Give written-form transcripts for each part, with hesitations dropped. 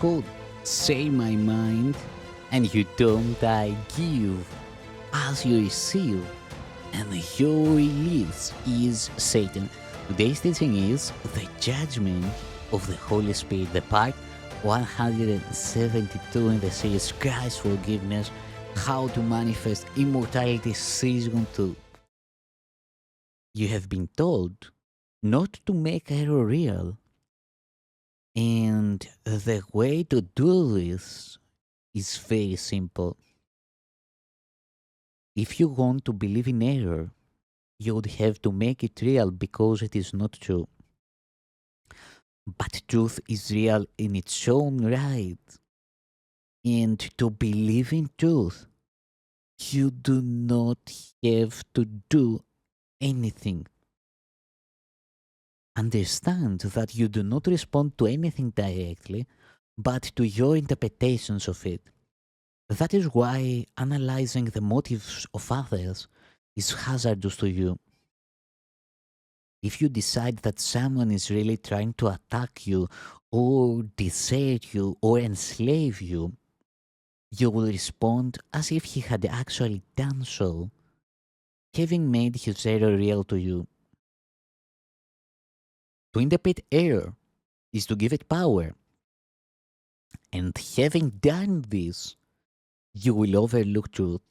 code, say my mind, and you don't I give as you receive, and your release is Satan. Today's teaching is the judgment of the Holy Spirit, the part 172 in the series Christ's Forgiveness, How to Manifest Immortality Season 2. You have been told not to make error real, and the way to do this is very simple. If you want to believe in error, you would have to make it real because it is not true. But truth is real in its own right. And to believe in truth, you do not have to do anything. Understand that you do not respond to anything directly, but to your interpretations of it. That is why analyzing the motives of others is hazardous to you. If you decide that someone is really trying to attack you or desert you or enslave you, you will respond as if he had actually done so, having made his error real to you. To interpret error is to give it power, and having done this, you will overlook truth.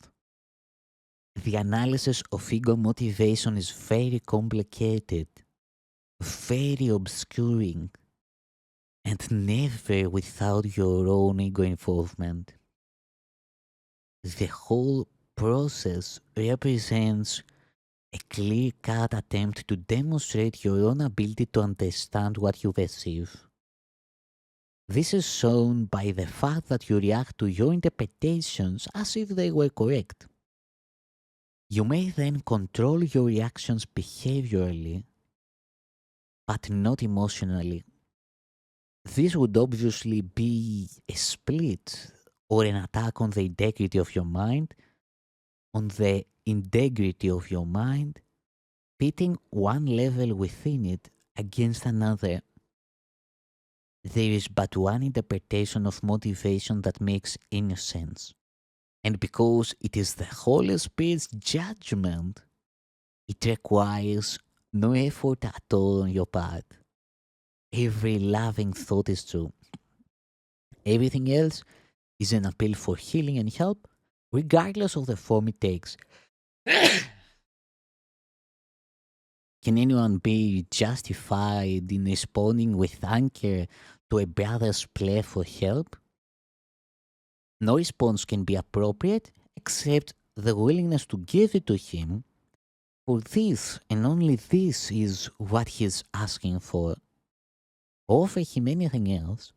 The analysis of ego motivation is very complicated, very obscuring, and never without your own ego involvement. The whole process represents a clear-cut attempt to demonstrate your own ability to understand what you perceive. This is shown by the fact that you react to your interpretations as if they were correct. You may then control your reactions behaviorally, but not emotionally. This would obviously be a split or an attack on the integrity of your mind, pitting one level within it against another. There is but one interpretation of motivation that makes any sense. And because it is the Holy Spirit's judgment, it requires no effort at all on your part. Every loving thought is true. Everything else is an appeal for healing and help, regardless of the form it takes. Can anyone be justified in responding with anger to a brother's plea for help? No response can be appropriate except the willingness to give it to him, for this and only this is what he is asking for. Offer him anything else,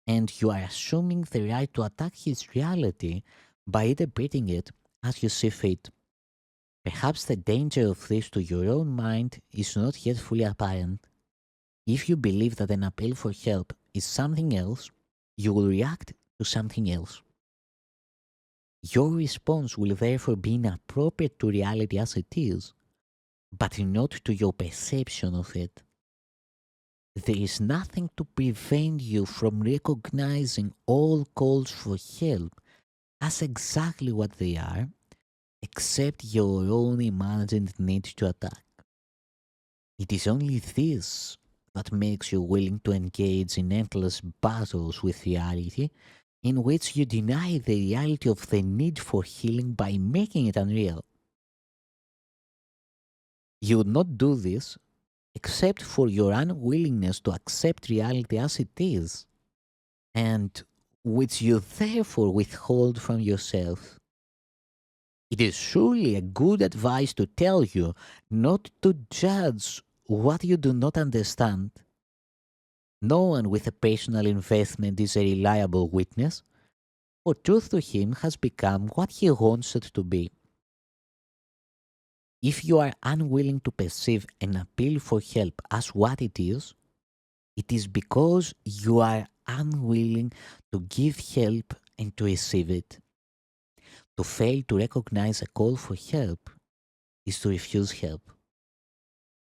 and you are assuming the right to attack his reality by interpreting it as you see fit. Perhaps the danger of this to your own mind is not yet fully apparent. If you believe that an appeal for help is something else, you will react to something else. Your response will therefore be inappropriate to reality as it is, but not to your perception of it. There is nothing to prevent you from recognizing all calls for help as exactly what they are, except your own imagined need to attack. It is only this that makes you willing to engage in endless battles with reality, in which you deny the reality of the need for healing by making it unreal. You would not do this except for your unwillingness to accept reality as it is, and which you therefore withhold from yourself. It is surely a good advice to tell you not to judge what you do not understand. No one with a personal investment is a reliable witness, for truth to him has become what he wants it to be. If you are unwilling to perceive an appeal for help as what it is because you are unwilling to give help and to receive it. To fail to recognize a call for help is to refuse help.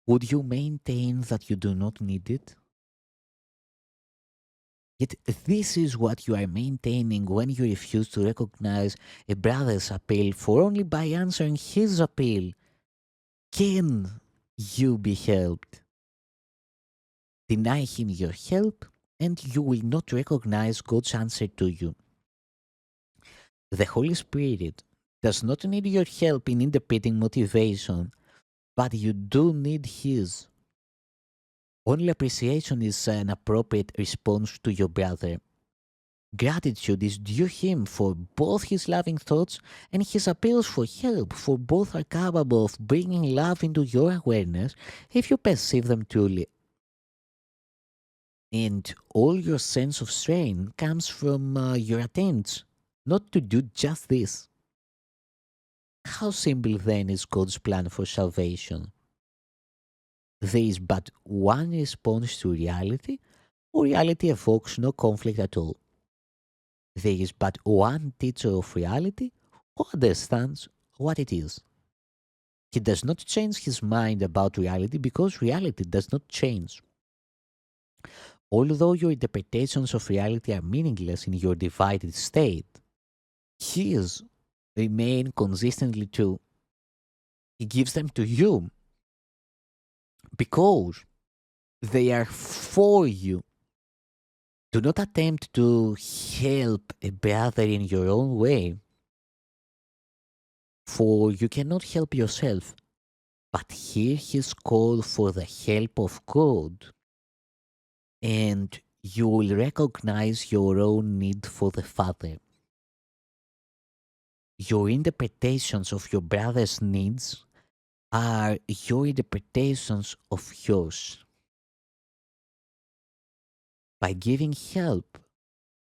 Would you maintain that you do not need it? Yet this is what you are maintaining when you refuse to recognize a brother's appeal, for only by answering his appeal can you be helped. Deny him your help, and you will not recognize God's answer to you. The Holy Spirit does not need your help in interpreting motivation, but you do need His. Only appreciation is an appropriate response to your brother. Gratitude is due him for both his loving thoughts and his appeals for help, for both are capable of bringing love into your awareness if you perceive them truly. And all your sense of strain comes from your attempts not to do just this. How simple then is God's plan for salvation? There is but one response to reality, or reality evokes no conflict at all. There is but one teacher of reality who understands what it is. He does not change his mind about reality because reality does not change. Although your interpretations of reality are meaningless in your divided state, his remain consistently true. He gives them to you because they are for you. Do not attempt to help a brother in your own way, for you cannot help yourself. But hear his call for the help of God, and you will recognize your own need for the Father. Your interpretations of your brother's needs are your interpretations of yours. By giving help,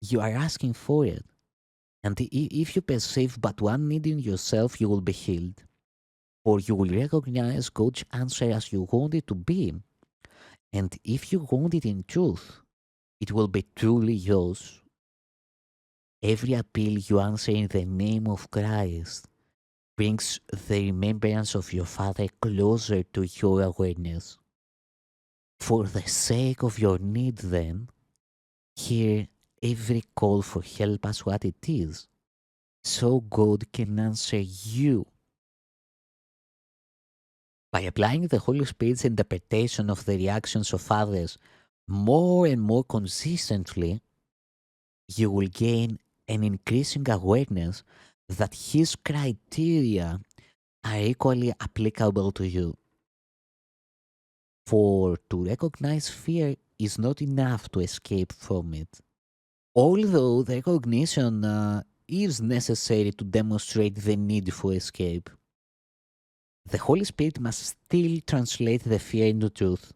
you are asking for it. And if you perceive but one need in yourself, you will be healed. Or you will recognize God's answer as you want it to be. And if you want it in truth, it will be truly yours. Every appeal you answer in the name of Christ brings the remembrance of your Father closer to your awareness. For the sake of your need, then, hear every call for help as what it is, so God can answer you. By applying the Holy Spirit's interpretation of the reactions of others more and more consistently, you will gain an increasing awareness that His criteria are equally applicable to you. For to recognize fear is not enough to escape from it. Although the recognition is necessary to demonstrate the need for escape, the Holy Spirit must still translate the fear into truth.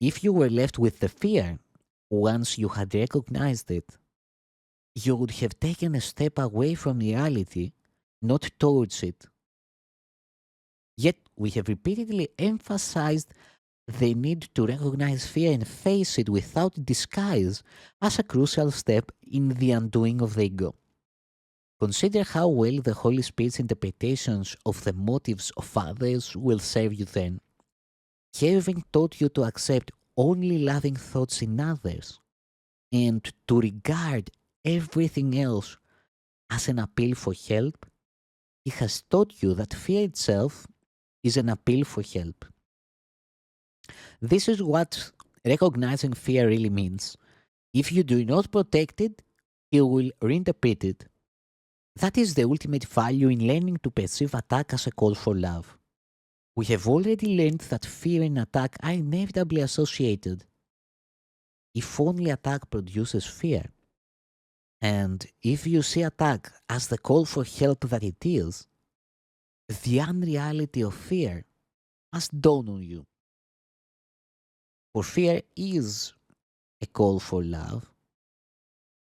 If you were left with the fear once you had recognized it, you would have taken a step away from reality, not towards it. Yet we have repeatedly emphasized the need to recognize fear and face it without disguise as a crucial step in the undoing of the ego. Consider how well the Holy Spirit's interpretations of the motives of others will serve you then. Having taught you to accept only loving thoughts in others and to regard everything else as an appeal for help, He has taught you that fear itself is an appeal for help. This is what recognizing fear really means. If you do not protect it, He will reinterpret it. That is the ultimate value in learning to perceive attack as a call for love. We have already learned that fear and attack are inevitably associated. If only attack produces fear, and if you see attack as the call for help that it is, the unreality of fear must dawn on you. For fear is a call for love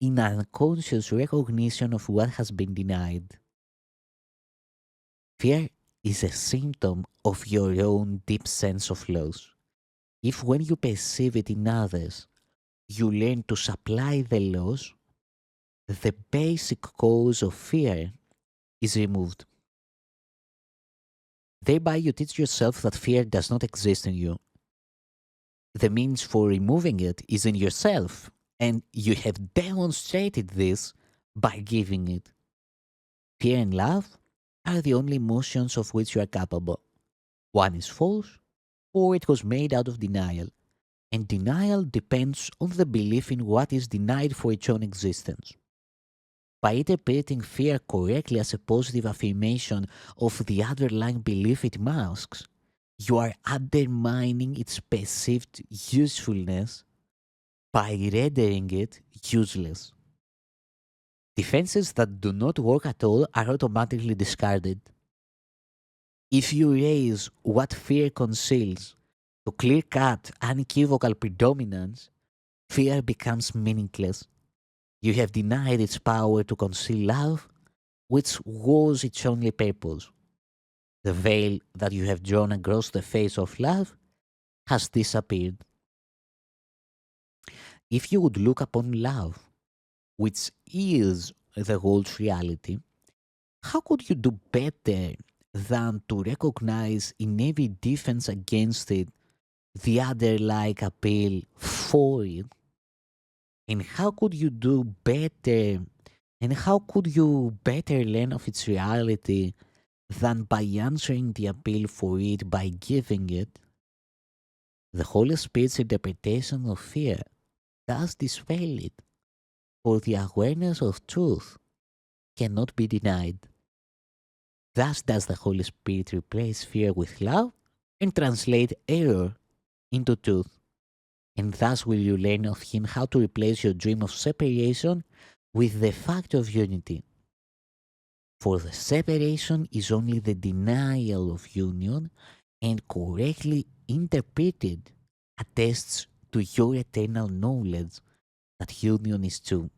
in unconscious recognition of what has been denied. Fear is a symptom of your own deep sense of loss. If when you perceive it in others, you learn to supply the loss, the basic cause of fear is removed. Thereby you teach yourself that fear does not exist in you. The means for removing it is in yourself, And you have demonstrated this by giving it. Fear and love are the only emotions of which you are capable. One is false, or it was made out of denial. And denial depends on the belief in what is denied for its own existence. By interpreting fear correctly as a positive affirmation of the underlying belief it masks, you are undermining its perceived usefulness by rendering it useless. Defenses that do not work at all are automatically discarded. If you raise what fear conceals to clear cut unequivocal predominance, fear becomes meaningless. You have denied its power to conceal love, which was its only purpose. The veil that you have drawn across the face of love has disappeared. If you would look upon love, which is the world's reality, how could you do better than to recognize in every defense against it the other like appeal for it? And how could you do better? And how could you better learn of its reality than by answering the appeal for it by giving it? The Holy Spirit's interpretation of fear does dispel it, for the awareness of truth cannot be denied. Thus does the Holy Spirit replace fear with love and translate error into truth. And thus will you learn of Him how to replace your dream of separation with the fact of unity. For the separation is only the denial of union, and correctly interpreted attests to your eternal knowledge that union is true.